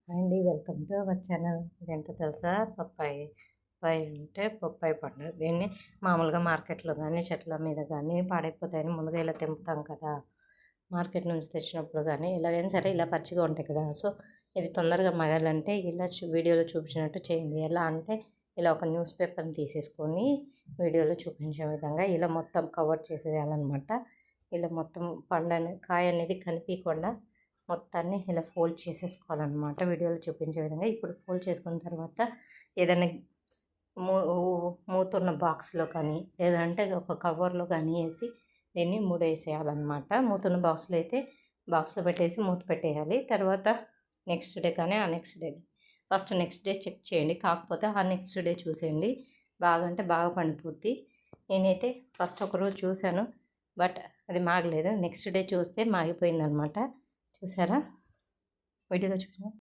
అండి welcome to our channel. ఇదేంటో తెలుసా? పప్పాయి. పప్పాయి అంటే పప్పాయి పండు. దీన్ని మామూలుగా మార్కెట్లో కానీ చెట్ల మీద కానీ పాడైపోతాయని ముందుగా ఇలా తెంపుతాం కదా. మార్కెట్ నుంచి తెచ్చినప్పుడు కానీ ఎలాగైనా సరే ఇలా పచ్చిగా ఉంటాయి కదా. సో ఇది తొందరగా మగాలంటే ఇలా వీడియోలో చూపించినట్టు చేయండి. ఎలా అంటే ఇలా ఒక న్యూస్ పేపర్ని తీసేసుకొని వీడియోలో చూపించే విధంగా ఇలా మొత్తం కవర్ చేసేయాలన్నమాట. ఇలా మొత్తం కాయ అనేది కనిపించకుండా మొత్తాన్ని ఇలా ఫోల్డ్ చేసేసుకోవాలన్నమాట వీడియోలో చూపించే విధంగా. ఇప్పుడు ఫోల్డ్ చేసుకున్న తర్వాత ఏదైనా మూతున్న బాక్స్లో కానీ లేదంటే ఒక కవర్లో కానీ వేసి దీన్ని మూడేసేయాలన్నమాట. మూతున్న బాక్స్లో అయితే బాక్స్లో పెట్టేసి మూత పెట్టేయాలి. తర్వాత నెక్స్ట్ డే కానీ ఆ next day first next day check చేయండి. కాకపోతే ఆ నెక్స్ట్ డే చూసేయండి. బాగా అంటే బాగా పండిపోద్ది. నేనైతే ఫస్ట్ ఒకరోజు చూశాను, బట్ అది మాగలేదు. నెక్స్ట్ డే చూస్తే మాగిపోయిందనమాట. చూసారా? వీడియోలో చూసారా?